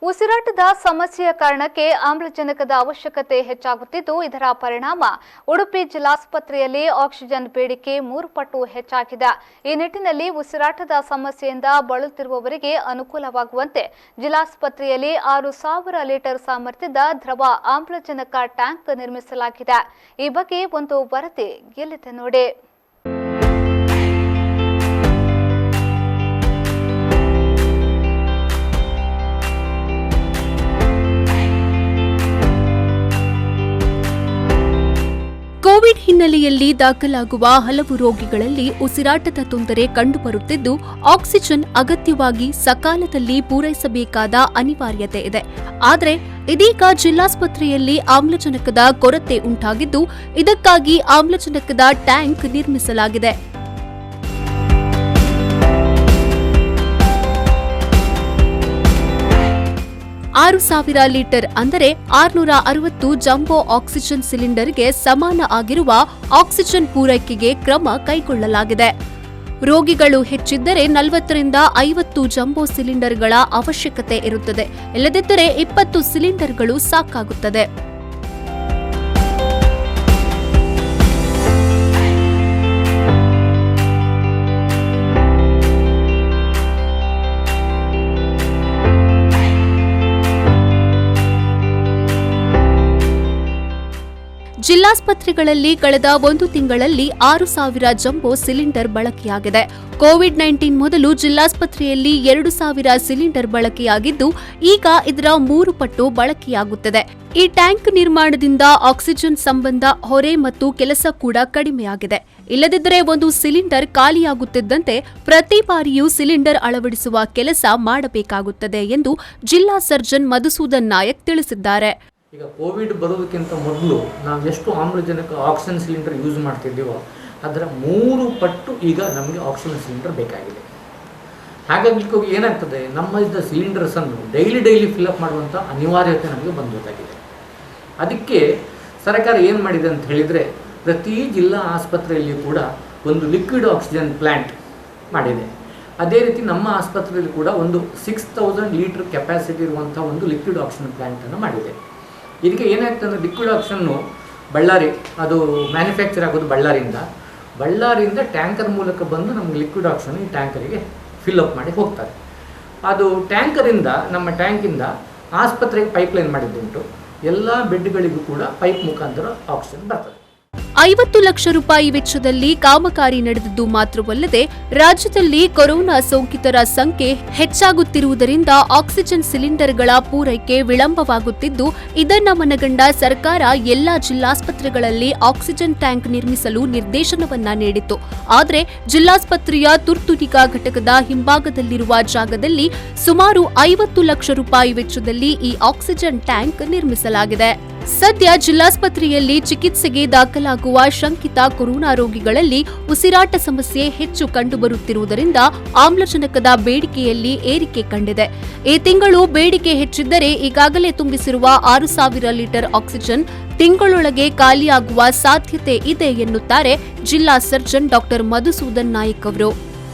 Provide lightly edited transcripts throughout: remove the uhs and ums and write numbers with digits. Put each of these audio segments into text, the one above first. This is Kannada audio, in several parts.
ಉಸಿರಾಟದ ಸಮಸ್ಯೆಯ ಕಾರಣಕ್ಕೆ ಆಮ್ಲಜನಕದ ಅವಶ್ಯಕತೆ ಹೆಚ್ಚಾಗುತ್ತಿದ್ದು, ಇದರ ಪರಿಣಾಮ ಉಡುಪಿ ಜಿಲ್ಲಾಸ್ಪತ್ರೆಯಲ್ಲಿ ಆಕ್ಸಿಜನ್ ಬೇಡಿಕೆ 3 ಪಟ್ಟು ಹೆಚ್ಚಾಗಿದೆ. ಈ ನಿಟ್ಟಿನಲ್ಲಿ ಉಸಿರಾಟದ ಸಮಸ್ಯೆಯಿಂದ ಬಳಲುತ್ತಿರುವವರಿಗೆ ಅನುಕೂಲವಾಗುವಂತೆ ಜಿಲ್ಲಾಸ್ಪತ್ರೆಯಲ್ಲಿ 6,000 ಲೀಟರ್ ಸಾಮರ್ಥ್ಯದ ದ್ರವ ಆಮ್ಲಜನಕ ಟ್ಯಾಂಕ್ ನಿರ್ಮಿಸಲಾಗಿದೆ. ಈ ಬಗ್ಗೆ ಒಂದು ವರದಿ ಎಲ್ಲಿದೆ ನೋಡಿ. ಕೋವಿಡ್ ಹಿನ್ನೆಲೆಯಲ್ಲಿ ದಾಖಲಾಗುವ ಹಲವು ರೋಗಿಗಳಲ್ಲಿ ಉಸಿರಾಟದ ತೊಂದರೆ ಕಂಡುಬರುತ್ತಿದ್ದು, ಆಕ್ಸಿಜನ್ ಅಗತ್ಯವಾಗಿ ಸಕಾಲದಲ್ಲಿ ಪೂರೈಸಬೇಕಾದ ಅನಿವಾರ್ಯತೆ ಇದೆ. ಆದರೆ ಇದೀಗ ಜಿಲ್ಲಾಸ್ಪತ್ರೆಯಲ್ಲಿ ಆಮ್ಲಜನಕದ ಕೊರತೆ ಉಂಟಾಗಿದ್ದು, ಇದಕ್ಕಾಗಿ ಆಮ್ಲಜನಕದ ಟ್ಯಾಂಕ್ ನಿರ್ಮಿಸಲಾಗಿದೆ. 6,000 ಲೀಟರ್ ಅಂದರೆ 660 ಜಂಬೋ ಆಕ್ಸಿಜನ್ ಸಿಲಿಂಡರ್ಗೆ ಸಮಾನ ಆಗಿರುವ ಆಕ್ಸಿಜನ್ ಪೂರೈಕೆಗೆ ಕ್ರಮ ಕೈಗೊಳ್ಳಲಾಗಿದೆ. ರೋಗಿಗಳು ಹೆಚ್ಚಿದ್ದರೆ 40 ರಿಂದ 50 ಜಂಬೋ ಸಿಲಿಂಡರ್ಗಳ ಅವಶ್ಯಕತೆ ಇರುತ್ತದೆ. ಇಲ್ಲದಿದ್ದರೆ 20 ಸಿಲಿಂಡರ್ಗಳು ಸಾಕಾಗುತ್ತದೆ. ಜಿಲ್ಲಾಸ್ಪತ್ರೆಗಳಲ್ಲಿ ಕಳೆದ 1 ತಿಂಗಳಲ್ಲಿ 6,000 ಜಂಬೋ ಸಿಲಿಂಡರ್ ಬಳಕೆಯಾಗಿದೆ. ಕೋವಿಡ್-19 ಮೊದಲು ಜಿಲ್ಲಾಸ್ಪತ್ರೆಯಲ್ಲಿ 2,000 ಸಿಲಿಂಡರ್ ಬಳಕೆಯಾಗಿದ್ದು, ಈಗ ಇದರ 3 ಪಟ್ಟು ಬಳಕೆಯಾಗುತ್ತದೆ. ಈ ಟ್ಯಾಂಕ್ ನಿರ್ಮಾಣದಿಂದ ಆಕ್ಸಿಜನ್ ಸಂಬಂಧ ಹೊರೆ ಮತ್ತು ಕೆಲಸ ಕೂಡ ಕಡಿಮೆಯಾಗಿದೆ. ಇಲ್ಲದಿದ್ದರೆ ಒಂದು ಸಿಲಿಂಡರ್ ಖಾಲಿಯಾಗುತ್ತಿದ್ದಂತೆ ಪ್ರತಿ ಬಾರಿಯೂ ಸಿಲಿಂಡರ್ ಅಳವಡಿಸುವ ಕೆಲಸ ಮಾಡಬೇಕಾಗುತ್ತದೆ ಎಂದು ಜಿಲ್ಲಾ ಸರ್ಜನ್ ಮಧುಸೂದನ್ ನಾಯಕ್ ತಿಳಿಸಿದ್ದಾರೆ. ಈಗ ಕೋವಿಡ್ ಬರೋದಕ್ಕಿಂತ ಮೊದಲು ನಾವು ಎಷ್ಟು ಆಮ್ಲಜನಕ ಆಕ್ಸಿಜನ್ ಸಿಲಿಂಡರ್ ಯೂಸ್ ಮಾಡ್ತಿದ್ದೀವೋ ಅದರ 3 ಪಟ್ಟು ಈಗ ನಮಗೆ ಆಕ್ಸಿಜನ್ ಸಿಲಿಂಡರ್ ಬೇಕಾಗಿದೆ. ಹಾಗಾಗಿ ಏನಾಗ್ತದೆ, ನಮ್ಮ ಸಿಲಿಂಡರ್ಸನ್ನು ಡೈಲಿ ಫಿಲ್ಅಪ್ ಮಾಡುವಂಥ ಅನಿವಾರ್ಯತೆ ನಮಗೆ ಬಂದೋದಾಗಿದೆ. ಅದಕ್ಕೆ ಸರ್ಕಾರ ಏನು ಮಾಡಿದೆ ಅಂತ ಹೇಳಿದರೆ, ಪ್ರತಿ ಜಿಲ್ಲಾ ಆಸ್ಪತ್ರೆಯಲ್ಲಿ ಕೂಡ ಒಂದು ಲಿಕ್ವಿಡ್ ಆಕ್ಸಿಜನ್ ಪ್ಲ್ಯಾಂಟ್ ಮಾಡಿದೆ. ಅದೇ ರೀತಿ ನಮ್ಮ ಆಸ್ಪತ್ರೆಯಲ್ಲಿ ಕೂಡ ಒಂದು 6,000 ಲೀಟರ್ ಕೆಪಾಸಿಟಿ ಇರುವಂಥ ಒಂದು ಲಿಕ್ವಿಡ್ ಆಕ್ಸಿಜನ್ ಪ್ಲ್ಯಾಂಟನ್ನು ಮಾಡಿದೆ. ಇದಕ್ಕೆ ಏನಾಗ್ತದೆ ಅಂದರೆ, ಲಿಕ್ವಿಡ್ ಆಕ್ಸಿಜನ್ನು ಬಳ್ಳಾರಿ ಅದು ಮ್ಯಾನುಫ್ಯಾಕ್ಚರ್ ಆಗೋದು ಬಳ್ಳಾರಿಯಿಂದ ಟ್ಯಾಂಕರ್ ಮೂಲಕ ಬಂದು ನಮಗೆ ಲಿಕ್ವಿಡ್ ಆಕ್ಸಿಜನ್ ಈ ಟ್ಯಾಂಕರಿಗೆ ಫಿಲ್ಅಪ್ ಮಾಡಿ ಹೋಗ್ತಾರೆ. ಅದು ಟ್ಯಾಂಕರಿಂದ ನಮ್ಮ ಟ್ಯಾಂಕಿಂದ ಆಸ್ಪತ್ರೆಗೆ ಪೈಪ್ಲೈನ್ ಮಾಡಿದ್ದುಂಟು. ಎಲ್ಲ ಬೆಡ್ಗಳಿಗೂ ಕೂಡ ಪೈಪ್ ಮುಖಾಂತರ ಆಕ್ಸಿಜನ್ ಬರ್ತದೆ. 50 ಲಕ್ಷ ರೂಪಾಯಿ ವೆಚ್ಚದಲ್ಲಿ ಕಾಮಗಾರಿ ನಡೆದಿದ್ದು ಮಾತ್ರವಲ್ಲದೆ, ರಾಜ್ಯದಲ್ಲಿ ಕೊರೋನಾ ಸೋಂಕಿತರ ಸಂಖ್ಯೆ ಹೆಚ್ಚಾಗುತ್ತಿರುವುದರಿಂದ ಆಕ್ಸಿಜನ್ ಸಿಲಿಂಡರ್ಗಳ ಪೂರೈಕೆ ವಿಳಂಬವಾಗುತ್ತಿದ್ದು, ಇದನ್ನ ಮನಗಂಡ ಸರ್ಕಾರ ಎಲ್ಲಾ ಜಿಲ್ಲಾಸ್ಪತ್ರೆಗಳಲ್ಲಿ ಆಕ್ಸಿಜನ್ ಟ್ಯಾಂಕ್ ನಿರ್ಮಿಸಲು ನಿರ್ದೇಶನವನ್ನ ನೀಡಿತ್ತು. ಆದರೆ ಜಿಲ್ಲಾಸ್ಪತ್ರೆಯ ತುರ್ತು ನಿಗಾ ಘಟಕದ ಹಿಂಭಾಗದಲ್ಲಿರುವ ಜಾಗದಲ್ಲಿ ಸುಮಾರು 50 ಲಕ್ಷ ರೂಪಾಯಿ ವೆಚ್ಚದಲ್ಲಿ ಈ ಆಕ್ಸಿಜನ್ ಟ್ಯಾಂಕ್ ನಿರ್ಮಿಸಲಾಗಿದೆ. ಸದ್ಯ ಜಿಲ್ಲಾಸ್ಪತ್ರೆಯಲ್ಲಿ ಚಿಕಿತ್ಸೆಗೆ ದಾಖಲಾಗುವ ಶಂಕಿತ ಕೊರೋನಾ ರೋಗಿಗಳಲ್ಲಿ ಉಸಿರಾಟ ಸಮಸ್ಯೆ ಹೆಚ್ಚು ಕಂಡುಬರುತ್ತಿರುವುದರಿಂದ ಆಮ್ಲಜನಕದ ಬೇಡಿಕೆಯಲ್ಲಿ ಏರಿಕೆ ಕಂಡಿದೆ. ಈ ತಿಂಗಳು ಬೇಡಿಕೆ ಹೆಚ್ಚಿದ್ದರೆ ಈಗಾಗಲೇ ತುಂಬಿಸಿರುವ 6,000 ಲೀಟರ್ ಆಕ್ಸಿಜನ್ ತಿಂಗಳೊಳಗೆ ಖಾಲಿಯಾಗುವ ಸಾಧ್ಯತೆ ಇದೆ ಎನ್ನುತ್ತಾರೆ ಜಿಲ್ಲಾ ಸರ್ಜನ್ ಡಾಕ್ಟರ್ ಮಧುಸೂದನ್ ನಾಯಕ್ ಅವರು.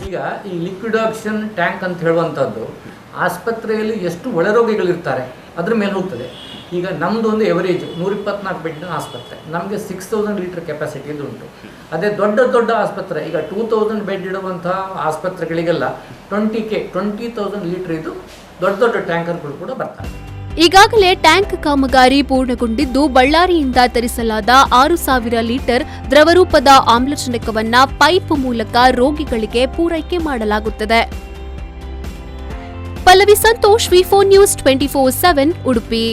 ಈಗ ಈ ಲಿಕ್ವಿಡ್ ಆಕ್ಸಿಜನ್ ಟ್ಯಾಂಕ್ ಅಂತ ಹೇಳುವಂಥದ್ದು ಆಸ್ಪತ್ರೆಯಲ್ಲಿ ಎಷ್ಟು ಒಳರೋಗಿಗಳಿರ್ತಾರೆ ಅದ್ರ ಮೇಲೆ ಹೋಗ್ತದೆ. ಈಗ ನಮ್ಮದು ಒಂದು ಎವರೇಜ್ 124 ಬೆಡ್ ಆಸ್ಪತ್ರೆ, ನಮಗೆ 6,000 ಲೀಟರ್ ಕೆಪಾಸಿಟಿ ಉಂಟು. ಅದೇ ದೊಡ್ಡ ಆಸ್ಪತ್ರೆ, ಈಗ 2,000 ಬೆಡ್ ಇಡುವಂತಹ ಆಸ್ಪತ್ರೆಗಳಿಗೆಲ್ಲ 20,000 ಲೀಟರ್ ಇದು ದೊಡ್ಡ ಟ್ಯಾಂಕರ್ಗಳು ಕೂಡ ಬರ್ತವೆ. ಈಗಾಗಲೇ ಟ್ಯಾಂಕ್ ಕಾಮಗಾರಿ ಪೂರ್ಣಗೊಂಡಿದ್ದು, ಬಳ್ಳಾರಿಯಿಂದ ತರಿಸಲಾದ 6,000 ಲೀಟರ್ ದ್ರವರೂಪದ ಆಮ್ಲಜನಕವನ್ನ ಪೈಪ್ ಮೂಲಕ ರೋಗಿಗಳಿಗೆ ಪೂರೈಕೆ ಮಾಡಲಾಗುತ್ತದೆ. Pallavi Santosh, V4 News 24/7 Udupi.